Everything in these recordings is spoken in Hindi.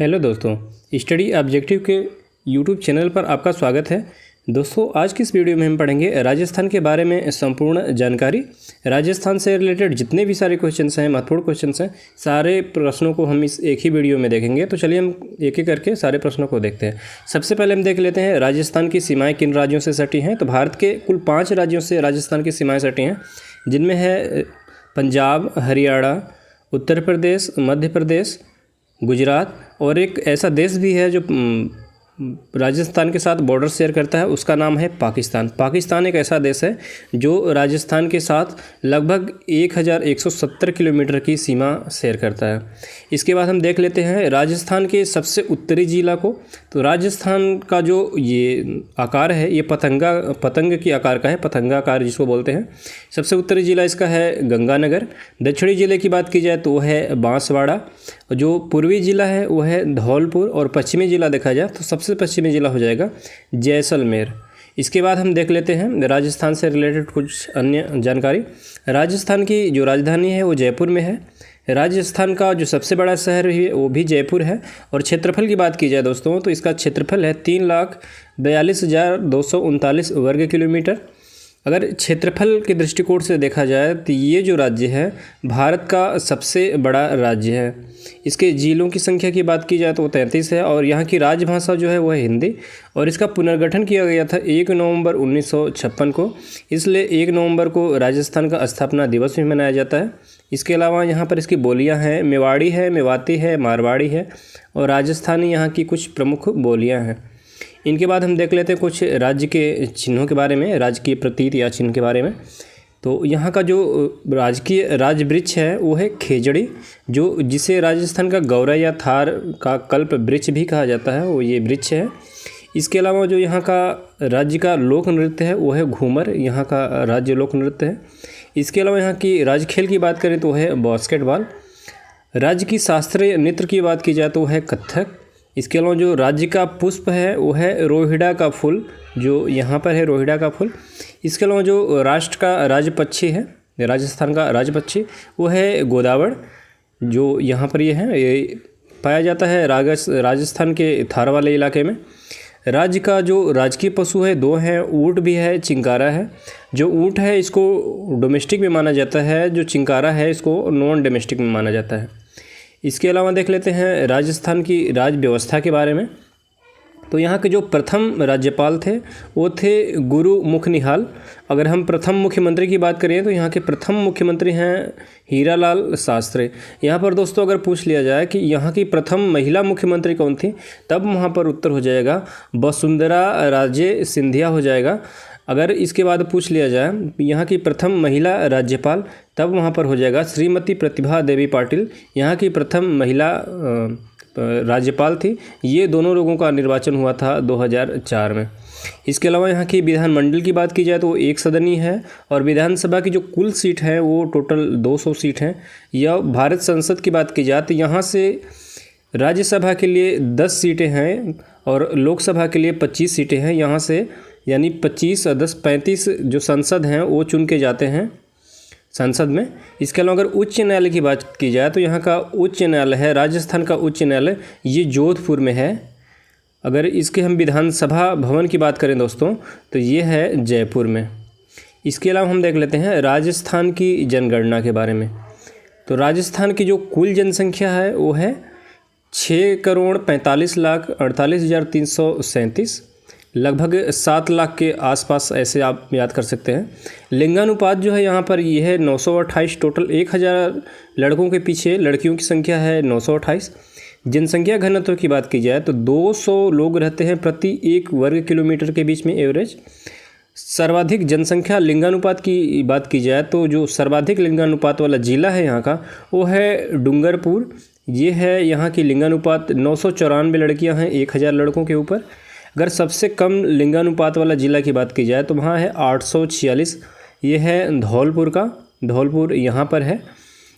हेलो दोस्तों, स्टडी ऑब्जेक्टिव के यूट्यूब चैनल पर आपका स्वागत है। दोस्तों, आज की इस वीडियो में हम पढ़ेंगे राजस्थान के बारे में संपूर्ण जानकारी। राजस्थान से रिलेटेड जितने भी सारे क्वेश्चंस हैं, महत्वपूर्ण क्वेश्चंस हैं, सारे प्रश्नों को हम इस एक ही वीडियो में देखेंगे। तो चलिए हम एक एक करके सारे प्रश्नों को देखते हैं। सबसे पहले हम देख लेते हैं राजस्थान की सीमाएँ किन राज्यों से सटी हैं। तो भारत के कुल 5 राज्यों से राजस्थान की सीमाएँ सटी हैं, जिनमें है पंजाब, हरियाणा, उत्तर प्रदेश, मध्य प्रदेश, गुजरात, और एक ऐसा देश भी है जो राजस्थान के साथ बॉर्डर शेयर करता है, उसका नाम है पाकिस्तान। पाकिस्तान एक ऐसा देश है जो राजस्थान के साथ लगभग 1170 किलोमीटर की सीमा शेयर करता है। इसके बाद हम देख लेते हैं राजस्थान के सबसे उत्तरी जिला को। तो राजस्थान का जो ये आकार है, ये पतंग की आकार का है, पतंगाकार जिसको बोलते हैं। सबसे उत्तरी जिला इसका है गंगानगर। दक्षिणी जिले की बात की जाए तो वह है बांसवाड़ा। जो पूर्वी जिला है वो है धौलपुर, और पश्चिमी जिला देखा जाए तो सबसे पश्चिमी जिला हो जाएगा जैसलमेर। इसके बाद हम देख लेते हैं राजस्थान से रिलेटेड कुछ अन्य जानकारी। राजस्थान की जो राजधानी है वो जयपुर में है। राजस्थान का जो सबसे बड़ा शहर है वो भी जयपुर है। और क्षेत्रफल की बात की जाए दोस्तों तो इसका क्षेत्रफल है 3,42,239 वर्ग किलोमीटर। अगर क्षेत्रफल के दृष्टिकोण से देखा जाए तो ये जो राज्य है भारत का सबसे बड़ा राज्य है। इसके जिलों की संख्या की बात की जाए तो वो 33 है, और यहाँ की राजभाषा जो है वो है हिंदी। और इसका पुनर्गठन किया गया था 1 नवंबर 1956 को, इसलिए 1 नवंबर को राजस्थान का स्थापना दिवस भी मनाया जाता है। इसके अलावा यहाँ पर इसकी बोलियाँ हैं, मेवाड़ी है, मेवाती है, मारवाड़ी है, और राजस्थानी यहाँ की कुछ प्रमुख बोलियाँ हैं। इनके बाद हम देख लेते हैं कुछ राज्य के चिन्हों के बारे में, राज्य की प्रतीक या चिन्ह के बारे में। तो यहाँ का जो राजकीय राज वृक्ष है वो है खेजड़ी, जो जिसे राजस्थान का गौरा या थार का कल्प वृक्ष भी कहा जाता है, वो ये वृक्ष है। इसके अलावा जो यहाँ का राज्य का लोक नृत्य है वो है घूमर, यहाँ का राज्य लोक नृत्य है। इसके अलावा यहाँ की राज्य खेल की बात करें तो वो है बास्केटबॉल। राज्य की शास्त्रीय नृत्य की बात की जाए तो वो है कथक। इसके अलावा जो राज्य का पुष्प है वो है रोहिड़ा का फूल, जो यहाँ पर है रोहिड़ा का फूल। इसके अलावा जो राष्ट्र का राज्य पक्षी है, राजस्थान का राज्य पक्षी, वो है गोदावड़, जो यहाँ पर ये पाया जाता है राजस्थान के थार वाले इलाके में। राज्य का जो राजकीय पशु है 2 हैं, ऊँट भी है, चिंकारा है। जो ऊँट है इसको डोमेस्टिक में माना जाता है, जो चिंकारा है इसको नॉन डोमेस्टिक में माना जाता है। इसके अलावा देख लेते हैं राजस्थान की राज्य व्यवस्था के बारे में। तो यहाँ के जो प्रथम राज्यपाल थे वो थे गुरु मुखनिहाल। अगर हम प्रथम मुख्यमंत्री की बात करें तो यहाँ के प्रथम मुख्यमंत्री हैं हीरालाल शास्त्री। यहाँ पर दोस्तों अगर पूछ लिया जाए कि यहाँ की प्रथम महिला मुख्यमंत्री कौन थी, तब वहाँ पर उत्तर हो जाएगा वसुंधरा राजे सिंधिया हो जाएगा। अगर इसके बाद पूछ लिया जाए यहाँ की प्रथम महिला राज्यपाल, तब वहाँ पर हो जाएगा श्रीमती प्रतिभा देवी पाटिल, यहाँ की प्रथम महिला राज्यपाल थी। ये दोनों लोगों का निर्वाचन हुआ था 2004 में। इसके अलावा यहाँ की विधानमंडल की बात की जाए तो वो 1 सदनी है, और विधानसभा की जो कुल सीट है वो टोटल 200 सीट हैं। यह भारत संसद की बात की जाए तो यहाँ से राज्यसभा के लिए 10 सीटें हैं और लोकसभा के लिए 25 सीटें हैं। यहाँ से यानी 25 और 10 35 जो सांसद हैं वो चुन के जाते हैं संसद में। इसके अलावा अगर उच्च न्यायालय की बात की जाए तो यहाँ का उच्च न्यायालय है, राजस्थान का उच्च न्यायालय, ये जोधपुर में है। अगर इसके हम विधानसभा भवन की बात करें दोस्तों तो ये है जयपुर में। इसके अलावा हम देख लेते हैं राजस्थान की जनगणना के बारे में। तो राजस्थान की जो कुल जनसंख्या है वो है 6,45,48,337, लगभग 7 लाख के आसपास, ऐसे आप याद कर सकते हैं। लिंगानुपात जो है यहाँ पर ये है 928, टोटल 1000 लड़कों के पीछे लड़कियों की संख्या है 928। जनसंख्या घनत्व की बात की जाए तो 200 लोग रहते हैं प्रति 1 वर्ग किलोमीटर के बीच में एवरेज। सर्वाधिक जनसंख्या लिंगानुपात की बात की जाए तो जो सर्वाधिक लिंगानुपात वाला जिला है यहाँ का वो है डूंगरपुर। ये है यहाँ की लिंगानुपात 994 लड़कियाँ हैं 1000 लड़कों के ऊपर। अगर सबसे कम लिंगानुपात वाला ज़िला की बात की जाए तो वहाँ है 846, ये है धौलपुर का, धौलपुर यहाँ पर है।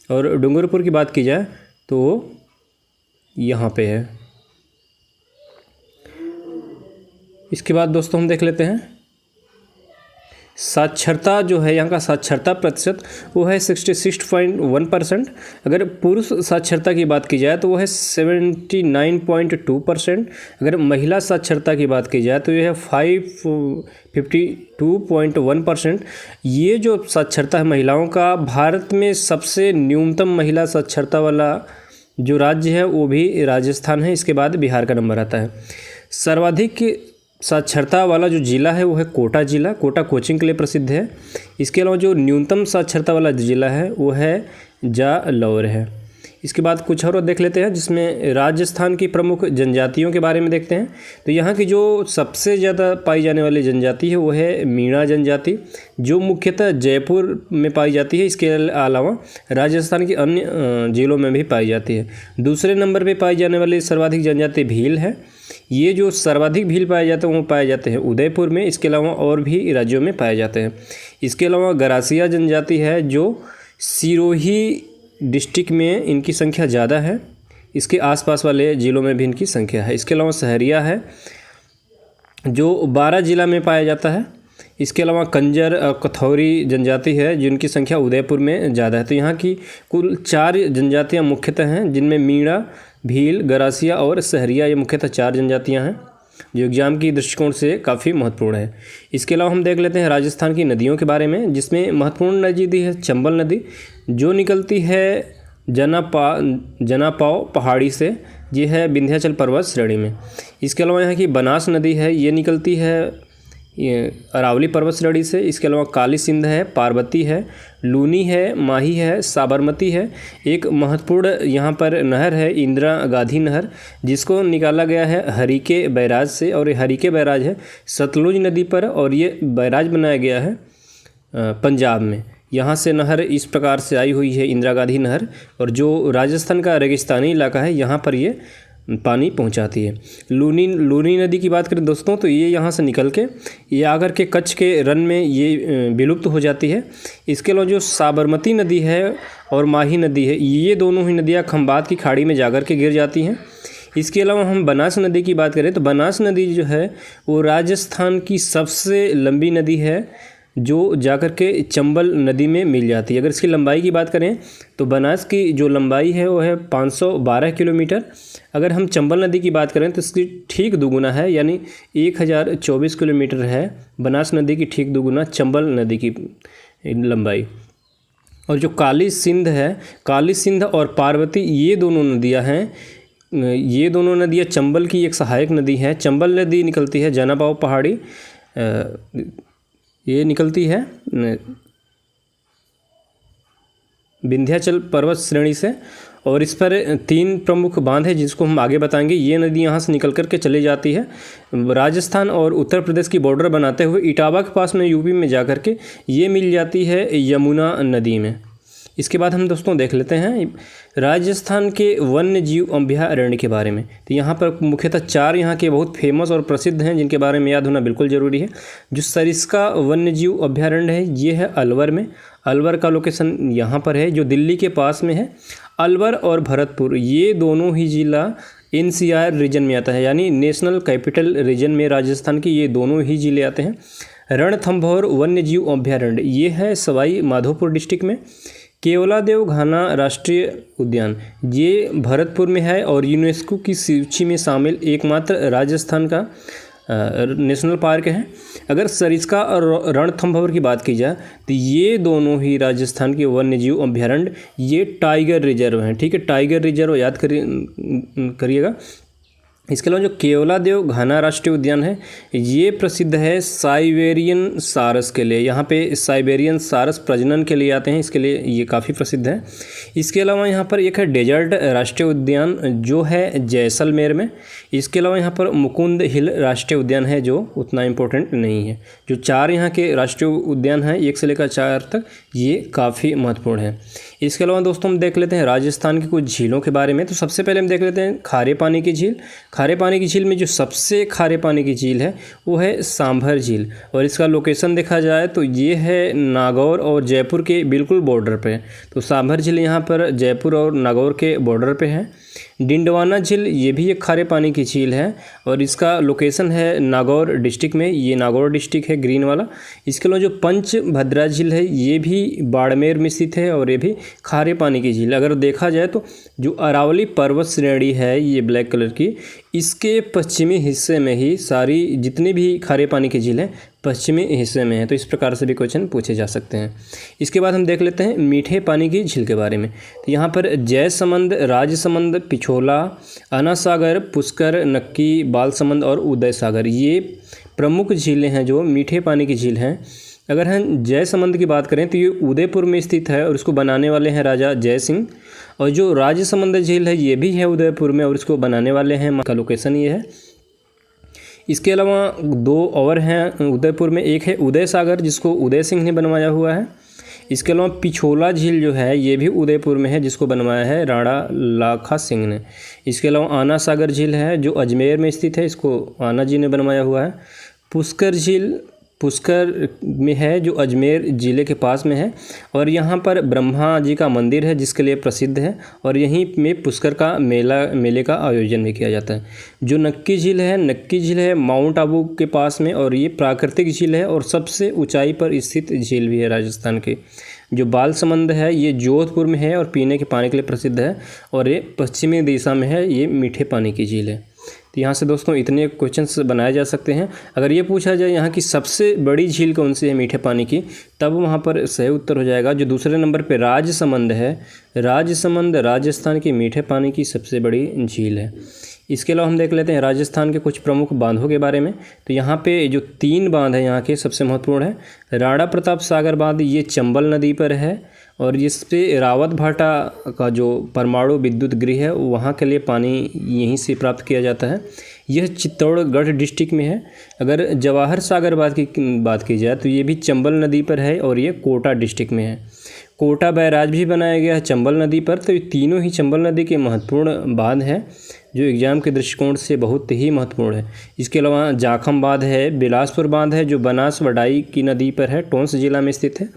और डूंगरपुर की बात की जाए तो यहाँ पे है। इसके बाद दोस्तों हम देख लेते हैं साक्षरता जो है, यहाँ का साक्षरता प्रतिशत वो है 66.1%। अगर पुरुष साक्षरता की बात की जाए तो वो है 79.2%। अगर महिला साक्षरता की बात की जाए तो ये है 52.1%। ये जो साक्षरता है महिलाओं का, भारत में सबसे न्यूनतम महिला साक्षरता वाला जो राज्य है वो भी राजस्थान है। इसके बाद बिहार का नंबर आता है। सर्वाधिक साक्षरता वाला जो ज़िला है वो है कोटा ज़िला। कोटा कोचिंग के लिए प्रसिद्ध है। इसके अलावा जो न्यूनतम साक्षरता वाला ज़िला है वो है जालौर है। इसके बाद कुछ और देख लेते हैं, जिसमें राजस्थान की प्रमुख जनजातियों के बारे में देखते हैं। तो यहाँ की जो सबसे ज़्यादा पाई जाने वाली जनजाति है वो है मीणा जनजाति, जो मुख्यतः जयपुर में पाई जाती है। इसके अलावा राजस्थान के अन्य ज़िलों में भी पाई जाती है। दूसरे नंबर पर पाई जाने वाली सर्वाधिक जनजाति भील है। ये जो सर्वाधिक भील पाए जाते हैं वो पाए जाते हैं उदयपुर में। इसके अलावा और भी राज्यों में पाए जाते हैं। इसके अलावा गरासिया जनजाति है जो सिरोही डिस्ट्रिक्ट में इनकी संख्या ज़्यादा है। इसके आसपास वाले ज़िलों में भी इनकी संख्या है। इसके अलावा सहरिया है जो 12 ज़िला में पाया जाता है। इसके अलावा कंजर और कथौरी जनजाति है जिनकी संख्या उदयपुर में ज़्यादा है। तो यहाँ की कुल 4 जनजातियाँ मुख्यतः हैं, जिनमें मीणा, भील, गरासिया और सहरिया, ये मुख्यतः 4 जनजातियाँ हैं जो एग्ज़ाम की दृष्टिकोण से काफ़ी महत्वपूर्ण है। इसके अलावा हम देख लेते हैं राजस्थान की नदियों के बारे में, जिसमें महत्वपूर्ण नदी है चंबल नदी, जो निकलती है जनापाव पहाड़ी से। ये है विंध्याचल पर्वत श्रेणी में। इसके अलावा यहाँ की बनास नदी है, ये निकलती है ये अरावली पर्वत श्रेणी से। इसके अलावा काली सिंध है, पार्वती है, लूनी है, माही है, साबरमती है। एक महत्वपूर्ण यहाँ पर नहर है इंदिरा गांधी नहर, जिसको निकाला गया है हरिके बैराज से, और ये हरिके बैराज है सतलुज नदी पर, और ये बैराज बनाया गया है पंजाब में। यहाँ से नहर इस प्रकार से आई हुई है इंदिरा गांधी नहर, और जो राजस्थान का रेगिस्तानी इलाका है यहाँ पर ये पानी पहुंचाती है। लूनी नदी की बात करें दोस्तों तो ये यहाँ से निकल के ये आकर के कच्छ के रन में ये विलुप्त हो जाती है। इसके अलावा जो साबरमती नदी है और माही नदी है, ये दोनों ही नदियाँ खंबात की खाड़ी में जाकर के गिर जाती हैं। इसके अलावा हम बनास नदी की बात करें तो बनास नदी जो है वो राजस्थान की सबसे लंबी नदी है, जो जाकर के चंबल नदी में मिल जाती है। अगर इसकी लंबाई की बात करें तो बनास की जो लंबाई है वो है 512 किलोमीटर। अगर हम चंबल नदी की बात करें तो इसकी ठीक दुगुना है, यानी 1024 किलोमीटर है बनास नदी की ठीक दुगुना चंबल नदी की लंबाई। और जो काली सिंध है, काली सिंध और पार्वती, ये दोनों नदियाँ हैं। ये दोनों नदियाँ चंबल की एक सहायक नदी है। चंबल नदी निकलती है जनापाव पहाड़ी, ये निकलती है विंध्याचल पर्वत श्रेणी से, और इस पर 3 प्रमुख बांध है जिसको हम आगे बताएंगे। ये नदी यहाँ से निकल कर के चली जाती है राजस्थान और उत्तर प्रदेश की बॉर्डर बनाते हुए इटावा के पास में यूपी में जाकर के ये मिल जाती है यमुना नदी में। इसके बाद हम दोस्तों देख लेते हैं राजस्थान के वन्य जीव अभयारण्य के बारे में। तो यहाँ पर मुख्यतः 4 यहाँ के बहुत फेमस और प्रसिद्ध हैं जिनके बारे में याद होना बिल्कुल ज़रूरी है। जो सरिस्का वन्य जीव अभयारण्य है ये है अलवर में। अलवर का लोकेशन यहाँ पर है जो दिल्ली के पास में है। अलवर और भरतपुर ये दोनों ही ज़िला NCR रीजन में आता है, यानी नेशनल कैपिटल रीजन में राजस्थान की ये दोनों ही ज़िले आते हैं। रणथंभौर वन्य जीव अभयारण्य ये है सवाई माधोपुर डिस्ट्रिक्ट में। केवलादेव घाना राष्ट्रीय उद्यान ये भरतपुर में है और यूनेस्को की सूची में शामिल एकमात्र राजस्थान का नेशनल पार्क है। अगर सरिस्का और रणथंभौर की बात की जाए तो ये दोनों ही राजस्थान के वन्य जीव अभयारण्य ये टाइगर रिजर्व हैं। ठीक है, टाइगर रिजर्व याद करिएगा। इसके अलावा जो केवलादेव घाना राष्ट्रीय उद्यान है ये प्रसिद्ध है साइबेरियन सारस के लिए। यहाँ पे साइबेरियन सारस प्रजनन के लिए आते हैं, इसके लिए ये काफ़ी प्रसिद्ध है। इसके अलावा यहाँ पर एक है डेजर्ट राष्ट्रीय उद्यान जो है जैसलमेर में। इसके अलावा यहाँ पर मुकुंद हिल राष्ट्रीय उद्यान है जो उतना इम्पोर्टेंट नहीं है। जो 4 यहाँ के राष्ट्रीय उद्यान हैं 1 से लेकर 4 तक ये काफ़ी महत्वपूर्ण है। इसके अलावा दोस्तों हम देख लेते हैं राजस्थान की कुछ झीलों के बारे में। तो सबसे पहले हम देख लेते हैं खारे पानी की झील। खारे पानी की झील में जो सबसे खारे पानी की झील है वो है सांभर झील, और इसका लोकेशन देखा जाए तो ये है नागौर और जयपुर के बिल्कुल बॉर्डर पे। तो सांभर झील यहाँ पर जयपुर और नागौर के बॉर्डर पे है। डिंडवाना झील ये भी एक खारे पानी की झील है और इसका लोकेशन है नागौर डिस्ट्रिक्ट में, ये नागौर डिस्ट्रिक्ट है ग्रीन वाला। इसके अलावा जो पंचभद्रा झील है ये भी बाड़मेर में स्थित है और ये भी खारे पानी की झील। अगर देखा जाए तो जो अरावली पर्वत श्रेणी है ये ब्लैक कलर की, इसके पश्चिमी हिस्से में ही सारी जितनी भी खारे पानी की झील है पश्चिमी हिस्से में है। तो इस प्रकार से भी क्वेश्चन पूछे जा सकते हैं। इसके बाद हम देख लेते हैं मीठे पानी की झील के बारे में। तो यहाँ पर जयसमंद, राजसमंद, पिछोला, अनासागर, पुष्कर, नक्की, बालसमंद और उदय सागर ये प्रमुख झीलें हैं जो मीठे पानी की झील हैं। अगर हम जयसमंद की बात करें तो ये उदयपुर में स्थित है और इसको बनाने वाले हैं राजा जय सिंह। और जो राजसमंद झील है ये भी है उदयपुर में और इसको बनाने वाले हैं, का लोकेशन ये है। इसके अलावा दो और हैं उदयपुर में, एक है उदय सागर जिसको उदय सिंह ने बनवाया हुआ है। इसके अलावा पिछोला झील जो है ये भी उदयपुर में है जिसको बनवाया है राणा लाखा सिंह ने। इसके अलावा आना सागर झील है जो अजमेर में स्थित है, इसको आना जी ने बनवाया हुआ है। पुष्कर झील पुष्कर में है जो अजमेर ज़िले के पास में है और यहाँ पर ब्रह्मा जी का मंदिर है जिसके लिए प्रसिद्ध है और यहीं में पुष्कर का मेले का आयोजन भी किया जाता है। जो नक्की झील है माउंट आबू के पास में और ये प्राकृतिक झील है और सबसे ऊंचाई पर स्थित झील भी है राजस्थान के। जो बालसमंद है ये जोधपुर में है और पीने के पानी के लिए प्रसिद्ध है और ये पश्चिमी दिशा में है, ये मीठे पानी की झील है। तो यहाँ से दोस्तों इतने क्वेश्चंस बनाए जा सकते हैं। अगर ये पूछा जाए यहाँ की सबसे बड़ी झील कौन सी है मीठे पानी की, तब वहाँ पर सही उत्तर हो जाएगा जो दूसरे नंबर पे राजसमंद है। राजसमंद राजस्थान की मीठे पानी की सबसे बड़ी झील है। इसके अलावा हम देख लेते हैं राजस्थान के कुछ प्रमुख बांधों के बारे में। तो यहाँ पे जो 3 बांध हैं यहाँ के सबसे महत्वपूर्ण है राणा प्रताप सागर बांध, ये चंबल नदी पर है और जिस पे रावत भाटा का जो परमाणु विद्युत गृह है वहाँ के लिए पानी यहीं से प्राप्त किया जाता है। यह चित्तौड़गढ़ डिस्ट्रिक्ट में है। अगर जवाहर सागर बात की जाए तो ये भी चंबल नदी पर है और ये कोटा डिस्ट्रिक्ट में है। कोटा बैराज भी बनाया गया है चंबल नदी पर। तो ये तीनों ही चंबल नदी के महत्वपूर्ण बांध हैं जो एग्जाम के दृष्टिकोण से बहुत ही महत्वपूर्ण है। इसके अलावा जाखम बांध है, बिलासपुर बांध है जो बनास वडाई की नदी पर है, टोंस जिला में स्थित है।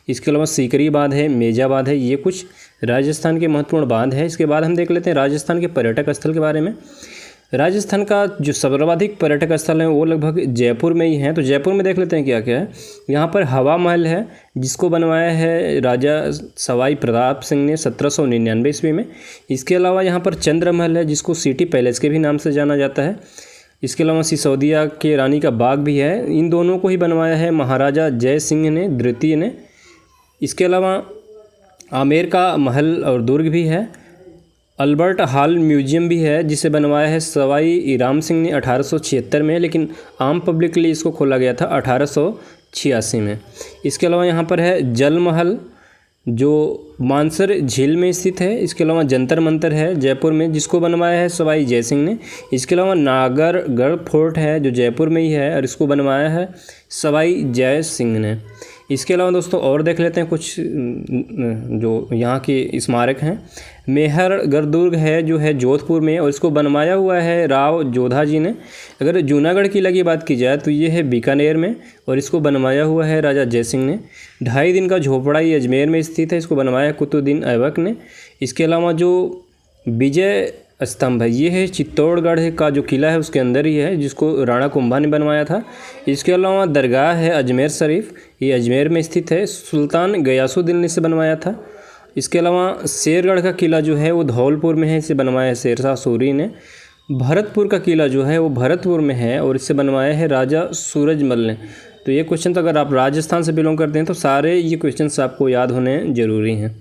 इसके अलावा सीकरी बांध है, मेजा बांध है, ये कुछ राजस्थान के महत्वपूर्ण बांध है। इसके बाद हम देख लेते हैं राजस्थान के पर्यटक स्थल के बारे में। राजस्थान का जो सर्वाधिक पर्यटक स्थल है वो लगभग जयपुर में ही है। तो जयपुर में देख लेते हैं क्या क्या है। यहाँ पर हवा महल है जिसको बनवाया है राजा सवाई प्रताप सिंह ने 1799 ईस्वी में। इसके अलावा यहाँ पर चंद्र महल है जिसको सिटी पैलेस के भी नाम से जाना जाता है। इसके अलावा सिसोदिया के रानी का बाग भी है, इन दोनों को ही बनवाया है महाराजा जय सिंह ने द्वितीय ने। इसके अलावा आमेर का महल और दुर्ग भी है। अल्बर्ट हॉल म्यूजियम भी है जिसे बनवाया है सवाई राम सिंह ने 1876 में, लेकिन आम पब्लिक के लिए इसको खोला गया था 1886 में। इसके अलावा यहाँ पर है जल महल जो मानसर झील में स्थित है। इसके अलावा जंतर मंतर है जयपुर में जिसको बनवाया है सवाई जय सिंह ने। इसके अलावा नागरगढ़ फोर्ट है जो जयपुर में ही है और इसको बनवाया है सवाई जय सिंह ने। इसके अलावा दोस्तों और देख लेते हैं कुछ जो यहाँ के स्मारक हैं। मेहरगढ़ दुर्ग है जो है जोधपुर में और इसको बनवाया हुआ है राव जोधा जी ने। अगर जूनागढ़ किला की बात की जाए तो ये है बीकानेर में और इसको बनवाया हुआ है राजा जय सिंह ने। 2.5 दिन का झोपड़ा ये अजमेर में स्थित है, इसको बनवाया है कुतुबुद्दीन ऐबक ने। इसके अलावा जो विजय स्तंभ है ये है चित्तौड़गढ़ का जो किला है उसके अंदर ही है जिसको राणा कुंभा ने बनवाया था। इसके अलावा दरगाह है अजमेर शरीफ, ये अजमेर में स्थित है, सुल्तान गयासुद्दीन ने इसे बनवाया था। इसके अलावा शेरगढ़ का किला जो है वो धौलपुर में है, इसे बनवाया है शेरशाह सूरी ने। भरतपुर का किला जो है वो भरतपुर में है और इसे बनवाया है राजा सूरजमल ने। तो ये क्वेश्चन तो अगर आप राजस्थान से बिलोंग करते हैं तो सारे ये क्वेश्चन आपको याद होने ज़रूरी हैं।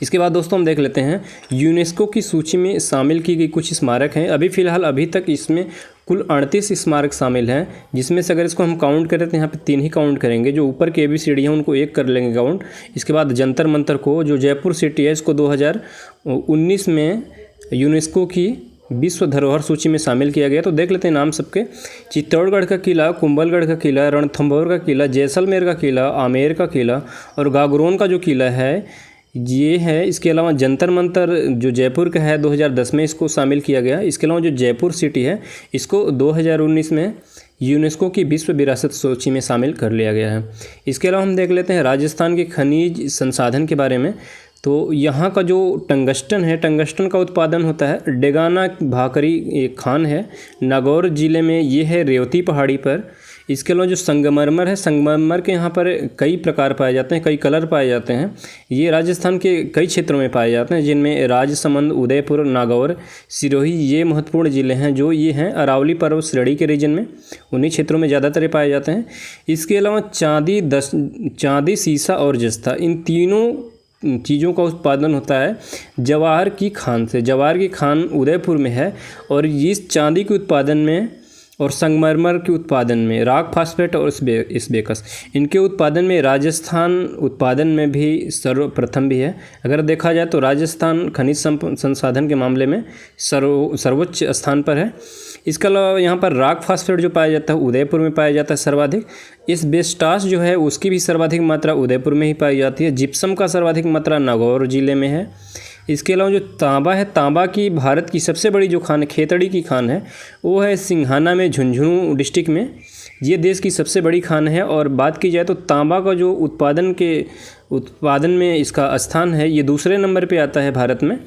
इसके बाद दोस्तों हम देख लेते हैं यूनेस्को की सूची में शामिल की गई कुछ स्मारक हैं। अभी तक इसमें कुल 38 स्मारक शामिल हैं, जिसमें से अगर इसको हम काउंट करें तो यहाँ पे 3 ही काउंट करेंगे। जो ऊपर के ABCD हैं उनको 1 कर लेंगे काउंट। इसके बाद जंतर मंतर को जो जयपुर सिटी है इसको 2019 में यूनेस्को की विश्व धरोहर सूची में शामिल किया गया। तो देख लेते हैं नाम सबके। चित्तौड़गढ़ का किला, कुंभलगढ़ का किला, रणथंभौर का किला, जैसलमेर का किला, आमेर का किला और गागरोन का जो किला है ये है। इसके अलावा जंतर मंतर जो जयपुर का है 2010 में इसको शामिल किया गया। इसके अलावा जो जयपुर सिटी है इसको 2019 में यूनेस्को की विश्व विरासत सूची में शामिल कर लिया गया है। इसके अलावा हम देख लेते हैं राजस्थान के खनिज संसाधन के बारे में। तो यहाँ का जो टंगस्टन है, टंगस्टन का उत्पादन होता है डेगाना भाकरी एक खान है नागौर ज़िले में, ये है रेवती पहाड़ी पर। इसके अलावा जो संगमरमर है, संगमरमर के यहाँ पर कई प्रकार पाए जाते हैं, कई कलर पाए जाते हैं। ये राजस्थान के कई क्षेत्रों में पाए जाते हैं, जिनमें राजसमंद, उदयपुर, नागौर, सिरोही ये महत्वपूर्ण ज़िले हैं जो ये हैं अरावली पर्वत श्रेणी के रीजन में, उन्हीं क्षेत्रों में ज़्यादातर पाए जाते हैं। इसके अलावा चांदी, सीसा और जस्ता, इन तीनों चीज़ों का उत्पादन होता है जवाहर की खान से। जवाहर की खान उदयपुर में है और इस चांदी के उत्पादन में और संगमरमर के उत्पादन में, रॉक फास्फेट और स्बेकस, इनके उत्पादन में राजस्थान उत्पादन में भी सर्वप्रथम भी है। अगर देखा जाए तो राजस्थान खनिज संसाधन के मामले में सर्वोच्च स्थान पर है। इसके अलावा यहाँ पर रॉक फास्फेट जो पाया जाता है उदयपुर में पाया जाता है सर्वाधिक। एस्बेस्टॉस जो है उसकी भी सर्वाधिक मात्रा उदयपुर में ही पाई जाती है। जिप्सम का सर्वाधिक मात्रा नागौर जिले में है। इसके अलावा जो तांबा है, तांबा की भारत की सबसे बड़ी जो खान खेतड़ी की खान है वो है सिंघाना में, झुंझुनू डिस्ट्रिक्ट में। ये देश की सबसे बड़ी खान है। और बात की जाए तो तांबा का जो उत्पादन में इसका स्थान है, ये दूसरे नंबर पे आता है भारत में।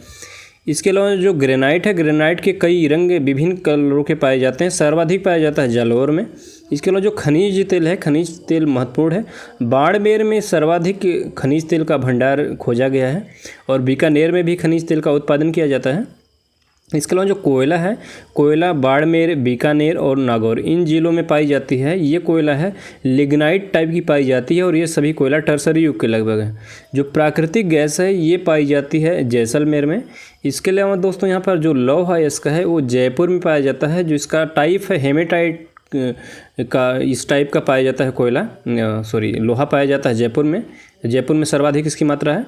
इसके अलावा जो ग्रेनाइट है, ग्रेनाइट के कई रंग विभिन्न कलरों के पाए जाते हैं, सर्वाधिक पाया जाता है जालौर में। इसके अलावा जो खनिज तेल है, खनिज तेल महत्वपूर्ण है। बाड़मेर में सर्वाधिक खनिज तेल का भंडार खोजा गया है और बीकानेर में भी खनिज तेल का उत्पादन किया जाता है। इसके अलावा जो कोयला है, कोयला बाड़मेर, बीकानेर और नागौर इन जिलों में पाई जाती है। ये कोयला है लिग्नाइट टाइप की पाई जाती है और ये सभी कोयला टर्सरी युग के लगभग है। जो प्राकृतिक गैस है ये पाई जाती है जैसलमेर में। इसके अलावा दोस्तों यहाँ पर जो लौह अयस्क है वो जयपुर में पाया जाता है, जो इसका टाइप है हेमेटाइट का, इस टाइप का पाया जाता है कोयला, लोहा पाया जाता है जयपुर में। जयपुर में सर्वाधिक इसकी मात्रा है।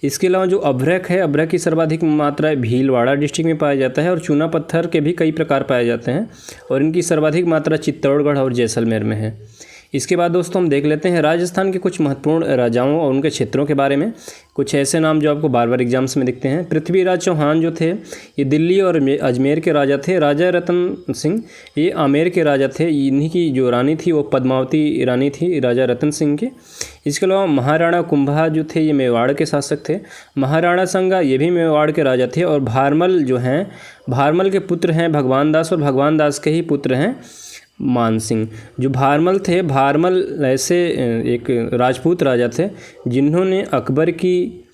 इसके अलावा जो अभ्रक है, अभ्रक की सर्वाधिक मात्रा भीलवाड़ा डिस्ट्रिक्ट में पाया जाता है और चूना पत्थर के भी कई प्रकार पाए जाते हैं और इनकी सर्वाधिक मात्रा चित्तौड़गढ़ और जैसलमेर में है। इसके बाद दोस्तों हम देख लेते हैं राजस्थान के कुछ महत्वपूर्ण राजाओं और उनके क्षेत्रों के बारे में। कुछ ऐसे नाम जो आपको बार बार एग्जाम्स में दिखते हैं। पृथ्वीराज चौहान जो थे ये दिल्ली और अजमेर के राजा थे। राजा रतन सिंह ये आमेर के राजा थे। इन्हीं की जो रानी थी वो पद्मावती रानी थी राजा रतन सिंह की। इसके अलावा महाराणा कुंभा जो थे ये मेवाड़ के शासक थे। महाराणा संगा ये भी मेवाड़ के राजा थे। और भारमल जो हैं, भारमल के पुत्र हैं भगवान दास और भगवान दास के ही पुत्र हैं मान सिंह। जो भारमल थे, भारमल ऐसे एक राजपूत राजा थे जिन्होंने अकबर की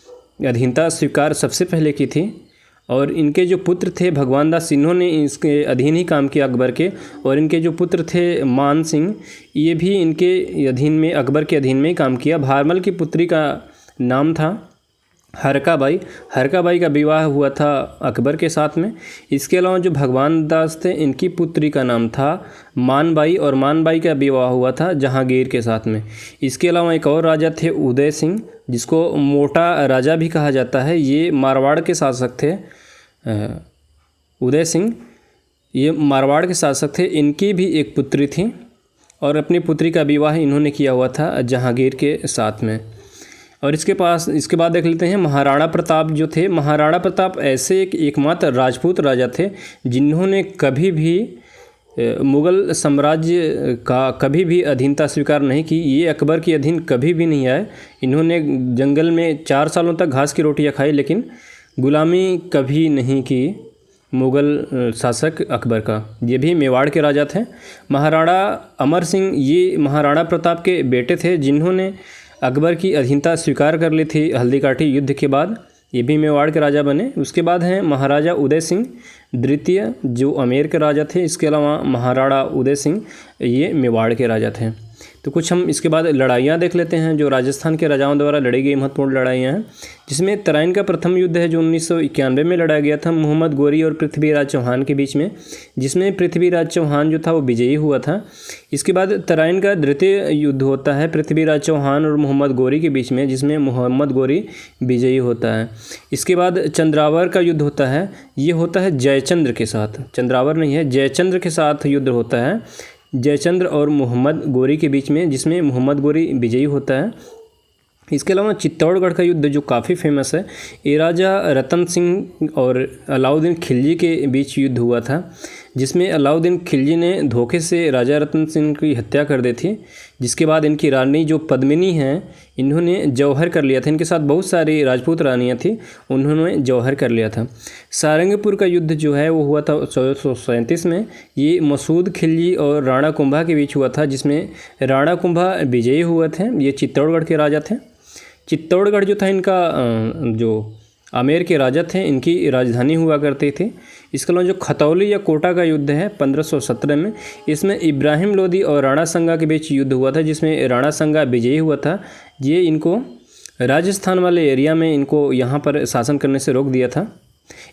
अधीनता स्वीकार सबसे पहले की थी और इनके जो पुत्र थे भगवान दास, इन्होंने इसके अधीन ही काम किया अकबर के। और इनके जो पुत्र थे मान सिंह ये भी इनके अधीन में, अकबर के अधीन में ही काम किया। भारमल की पुत्री का नाम था हरकाबाई। हरकाबाई का विवाह हुआ था अकबर के साथ में। इसके अलावा जो भगवान दास थे इनकी पुत्री का नाम था मानबाई और मानबाई का विवाह हुआ था जहांगीर के साथ में। इसके अलावा एक और राजा थे उदय सिंह, जिसको मोटा राजा भी कहा जाता है। ये मारवाड़ के शासक थे। उदय सिंह ये मारवाड़ के शासक थे। इनकी भी एक पुत्री थी और अपनी पुत्री का विवाह इन्होंने किया हुआ था जहांगीर के साथ में। और इसके बाद देख लेते हैं महाराणा प्रताप जो थे। महाराणा प्रताप ऐसे एकमात्र राजपूत राजा थे जिन्होंने कभी भी मुग़ल साम्राज्य का कभी भी अधीनता स्वीकार नहीं की। ये अकबर के अधीन कभी भी नहीं आए। इन्होंने जंगल में 4 सालों तक घास की रोटियां खाई लेकिन गुलामी कभी नहीं की मुग़ल शासक अकबर का। ये भी मेवाड़ के राजा थे। महाराणा अमर सिंह ये महाराणा प्रताप के बेटे थे जिन्होंने अकबर की अधीनता स्वीकार कर ली थी हल्दीघाटी युद्ध के बाद। ये भी मेवाड़ के राजा बने। उसके बाद हैं महाराजा उदय सिंह द्वितीय जो आमेर के राजा थे। इसके अलावा महाराणा उदय सिंह ये मेवाड़ के राजा थे। तो कुछ हम इसके बाद लड़ाइयाँ देख लेते हैं जो राजस्थान के राजाओं द्वारा लड़ी गई महत्वपूर्ण लड़ाइयाँ हैं, जिसमें तराइन का प्रथम युद्ध है जो 1991 में लड़ा गया था मोहम्मद गोरी और पृथ्वीराज चौहान के बीच में, जिसमें पृथ्वीराज चौहान जो था वो विजयी हुआ था। इसके बाद तराइन का द्वितीय युद्ध होता है पृथ्वीराज चौहान और मोहम्मद गोरी के बीच में, जिसमें मोहम्मद गोरी विजयी होता है। इसके बाद चंद्रावर का युद्ध होता है। ये होता है जयचंद्र के साथ, चंद्रावर नहीं है, जयचंद्र के साथ युद्ध होता है जयचंद्र और मोहम्मद गोरी के बीच में, जिसमें मोहम्मद गोरी विजयी होता है। इसके अलावा चित्तौड़गढ़ का युद्ध जो काफ़ी फेमस है, ये राजा रतन सिंह और अलाउद्दीन खिलजी के बीच युद्ध हुआ था, जिसमें अलाउद्दीन खिलजी ने धोखे से राजा रतन सिंह की हत्या कर दी थी, जिसके बाद इनकी रानी जो पद्मिनी हैं इन्होंने जौहर कर लिया था। इनके साथ बहुत सारी राजपूत रानियाँ थी, उन्होंने जौहर कर लिया था। सारंगपुर का युद्ध जो है वो हुआ था 1437 में। ये मसूद खिलजी और राणा कुंभा के बीच हुआ था, जिसमें राणा कुंभा विजयी हुए थे। ये चित्तौड़गढ़ के राजा थे। चित्तौड़गढ़ जो था इनका जो आमेर के राजा थे, इनकी राजधानी हुआ करती थी। इसके अलावा जो खतौली या कोटा का युद्ध है 1517 में, इसमें इब्राहिम लोदी और राणा संगा के बीच युद्ध हुआ था, जिसमें राणा संगा विजयी हुआ था। ये इनको राजस्थान वाले एरिया में इनको यहाँ पर शासन करने से रोक दिया था।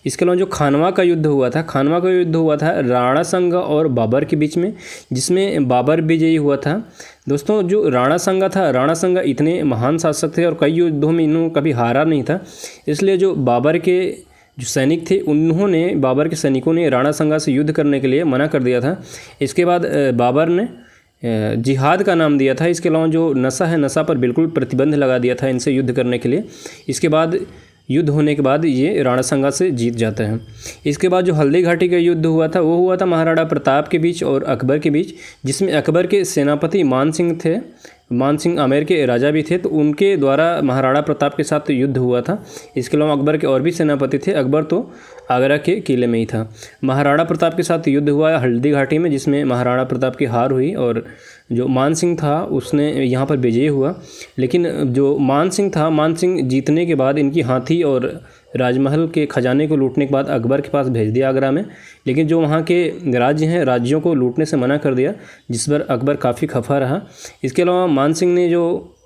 इसके अलावा जो खानवा का युद्ध हुआ था, खानवा का युद्ध हुआ था राणा संगा और बाबर के बीच में, जिसमें बाबर विजयी हुआ था। दोस्तों जो राणा संगा था, राणा संगा इतने महान शासक थे और कई युद्धों में इन्होंने कभी हारा नहीं था, इसलिए जो बाबर के जो सैनिक थे उन्होंने, बाबर के सैनिकों ने राणा संगा से युद्ध करने के लिए मना कर दिया था। इसके बाद बाबर ने जिहाद का नाम दिया था। इसके अलावा जो नशा है, नशा पर बिल्कुल प्रतिबंध लगा दिया था इनसे युद्ध करने के लिए। इसके बाद युद्ध होने के बाद ये राणा संगा से जीत जाते हैं। इसके बाद जो हल्दी घाटी का युद्ध हुआ था वो हुआ था महाराणा प्रताप के बीच और अकबर के बीच, जिसमें अकबर के सेनापति मान सिंह थे। मान सिंह आमेर के राजा भी थे, तो उनके द्वारा महाराणा प्रताप के साथ युद्ध हुआ था। इसके अलावा अकबर के और भी सेनापति थे। अकबर तो आगरा के किले में ही था। महाराणा प्रताप के साथ युद्ध हुआ हल्दी घाटी में, जिसमें महाराणा प्रताप की हार हुई और जो मान सिंह था उसने यहाँ पर विजयी हुआ। लेकिन जो मान सिंह था, मान सिंह जीतने के बाद इनकी हाथी और राजमहल के खजाने को लूटने के बाद अकबर के पास भेज दिया आगरा में, लेकिन जो वहाँ के राज्य हैं राज्यों को लूटने से मना कर दिया, जिस पर अकबर काफ़ी खफा रहा। इसके अलावा मान सिंह ने जो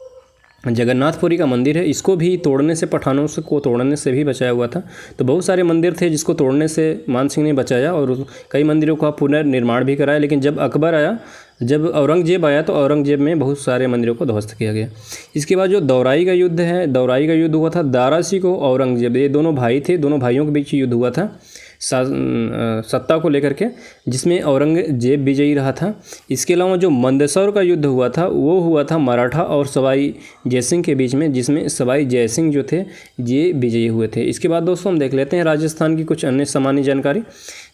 जगन्नाथपुरी का मंदिर है इसको भी तोड़ने से, पठानों से को तोड़ने से भी बचाया हुआ था। तो बहुत सारे मंदिर थे जिसको तोड़ने से मान सिंह ने बचाया और कई मंदिरों का पुनर्निर्माण भी कराया। लेकिन जब अकबर आया, जब औरंगजेब आया, तो औरंगजेब में बहुत सारे मंदिरों को ध्वस्त किया गया। इसके बाद जो दौराई का युद्ध है, दौराई का युद्ध हुआ था दारा सिंह और औरंगजेब, ये दोनों भाई थे, दोनों भाइयों के बीच युद्ध हुआ था सत्ता को लेकर के, जिसमें औरंगजेब विजयी रहा था। इसके अलावा जो मंदसौर का युद्ध हुआ था वो हुआ था मराठा और सवाई जयसिंह के बीच में, जिसमें सवाई जयसिंह जो थे ये विजयी हुए थे। इसके बाद दोस्तों हम देख लेते हैं राजस्थान की कुछ अन्य सामान्य जानकारी,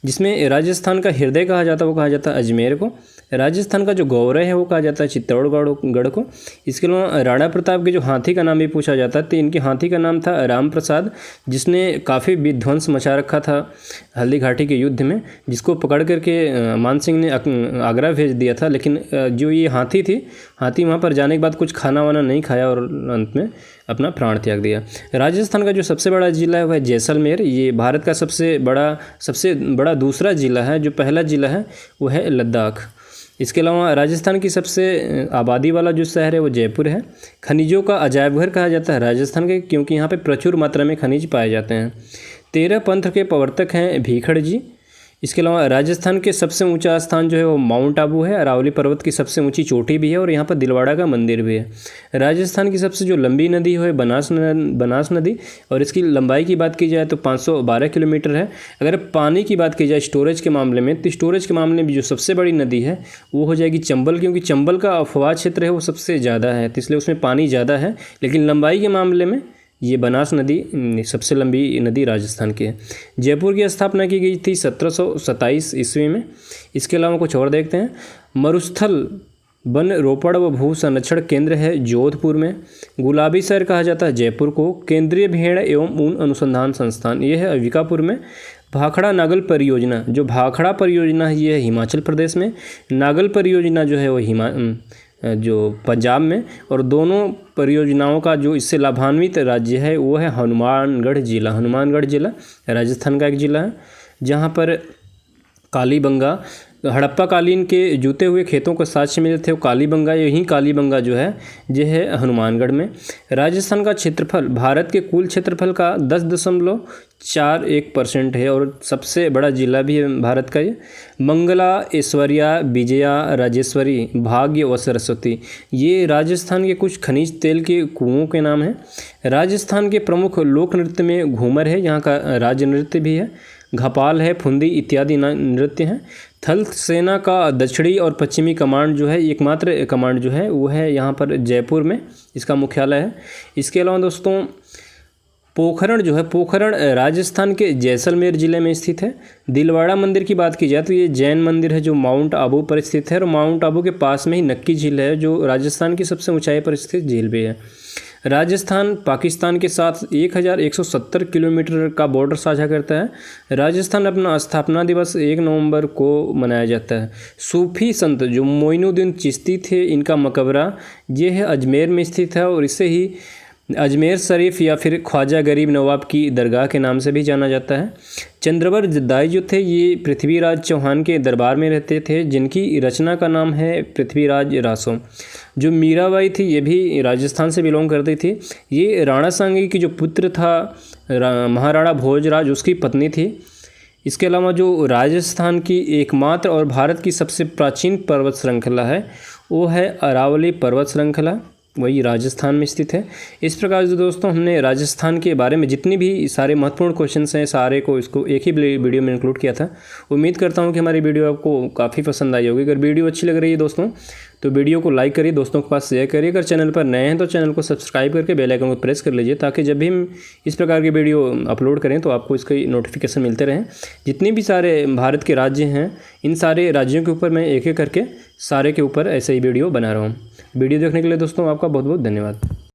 जिसमें राजस्थान का हृदय कहा जाता है वो कहा जाता है अजमेर को। राजस्थान का जो गौरव है वो कहा जाता है चित्तौड़गढ़ को। इसके अलावा राणा प्रताप के जो हाथी का नाम भी पूछा जाता है, तो इनके हाथी का नाम था राम प्रसाद, जिसने काफ़ी विध्वंस मचा रखा था हल्दी घाटी के युद्ध में, जिसको पकड़ करके मान सिंह ने आगरा भेज दिया था। लेकिन जो ये हाथी थी, हाथी वहाँ पर जाने के बाद कुछ खाना वाना नहीं खाया और अंत में अपना प्राण त्याग दिया। राजस्थान का जो सबसे बड़ा ज़िला है वह जैसलमेर। ये भारत का सबसे बड़ा दूसरा ज़िला है। जो पहला ज़िला है वो है लद्दाख। इसके अलावा राजस्थान की सबसे आबादी वाला जो शहर है वो जयपुर है। खनिजों का अजायब घर कहा जाता है राजस्थान के, क्योंकि यहाँ पे प्रचुर मात्रा में खनिज पाए जाते हैं। 13 पंथ के प्रवर्तक हैं भीखड़ जी। इसके अलावा राजस्थान के सबसे ऊंचा स्थान जो है वो माउंट आबू है। अरावली पर्वत की सबसे ऊंची चोटी भी है और यहाँ पर दिलवाड़ा का मंदिर भी है। राजस्थान की सबसे जो लंबी नदी है बनास नदी, और इसकी लंबाई की बात की जाए तो 512 किलोमीटर है। अगर पानी की बात की जाए स्टोरेज के मामले में, तो स्टोरेज के मामले में जो सबसे बड़ी नदी है वो हो जाएगी चंबल, क्योंकि चंबल का अफवाह क्षेत्र है वो सबसे ज़्यादा है, तो इसलिए उसमें पानी ज़्यादा है। लेकिन लंबाई के मामले में ये बनास नदी सबसे लंबी नदी राजस्थान की है। जयपुर की स्थापना की गई थी 1727 ईस्वी में। इसके अलावा कुछ और देखते हैं। मरुस्थल वन रोपड़ व भू संरक्षण केंद्र है जोधपुर में। गुलाबी शहर कहा जाता है जयपुर को। केंद्रीय भेड़ एवं ऊन अनुसंधान संस्थान ये है अंबिकापुर में। भाखड़ा नागल परियोजना, जो भाखड़ा परियोजना है ये है हिमाचल प्रदेश में। नागल परियोजना जो है वो जो पंजाब में। और दोनों परियोजनाओं का जो इससे लाभान्वित राज्य है वो है हनुमानगढ़ जिला। हनुमानगढ़ जिला राजस्थान का एक जिला है, जहाँ पर कालीबंगा, हड़प्पा कालीन के जूते हुए खेतों के साक्ष्य मिले थे वो कालीबंगा। यही कालीबंगा जो है ये है हनुमानगढ़ में। राजस्थान का क्षेत्रफल भारत के कुल क्षेत्रफल का 10.41% है और सबसे बड़ा जिला भी है भारत का ये। मंगला, ऐश्वर्या, विजया, राजेश्वरी, भाग्य व सरस्वती ये राजस्थान के कुछ खनिज तेल के कुओं के नाम हैं। राजस्थान के प्रमुख लोक नृत्य में घूमर है, यहाँ का राज्य नृत्य भी है। घपाल है, फुंदी इत्यादि नृत्य हैं। थल सेना का दक्षिणी और पश्चिमी कमांड जो है, एकमात्र कमांड जो है वो है यहाँ पर जयपुर में, इसका मुख्यालय है। इसके अलावा दोस्तों पोखरण जो है, पोखरण राजस्थान के जैसलमेर ज़िले में स्थित है। दिलवाड़ा मंदिर की बात की जाए तो ये जैन मंदिर है जो माउंट आबू पर स्थित है, और माउंट आबू के पास में ही नक्की झील है जो राजस्थान की सबसे ऊंचाई पर स्थित झील भी है। राजस्थान पाकिस्तान के साथ 1170 किलोमीटर का बॉर्डर साझा करता है। राजस्थान अपना स्थापना दिवस 1 नवंबर को मनाया जाता है। सूफी संत जो मोइनुद्दीन चिश्ती थे, इनका मकबरा ये है अजमेर में स्थित है, और इसे ही अजमेर शरीफ या फिर ख्वाजा गरीब नवाब की दरगाह के नाम से भी जाना जाता है। चंद्रवर दाई जो थे ये पृथ्वीराज चौहान के दरबार में रहते थे, जिनकी रचना का नाम है पृथ्वीराज रासो। जो मीराबाई थी ये भी राजस्थान से बिलोंग करती थी। ये राणा सांगी की जो पुत्र था महाराणा भोजराज, उसकी पत्नी थी। इसके अलावा जो राजस्थान की एकमात्र और भारत की सबसे प्राचीन पर्वत श्रृंखला है वो है अरावली पर्वत श्रृंखला, वही राजस्थान में स्थित है। इस प्रकार से दोस्तों हमने राजस्थान के बारे में जितनी भी सारे महत्वपूर्ण क्वेश्चंस हैं सारे को इसको एक ही वीडियो में इंक्लूड किया था। उम्मीद करता हूं कि हमारी वीडियो आपको काफ़ी पसंद आई होगी। अगर वीडियो अच्छी लग रही है दोस्तों तो वीडियो को लाइक करिए, दोस्तों के पास शेयर करिए। अगर चैनल पर नए हैं तो चैनल को सब्सक्राइब करके बेल आइकन को प्रेस कर लीजिए, ताकि जब भी हम इस प्रकार की वीडियो अपलोड करें तो आपको इसके नोटिफिकेशन मिलते रहें। जितने भी सारे भारत के राज्य हैं इन सारे राज्यों के ऊपर मैं एक एक करके सारे के ऊपर ऐसे ही वीडियो बना रहा हूँ। वीडियो देखने के लिए दोस्तों आपका बहुत बहुत धन्यवाद।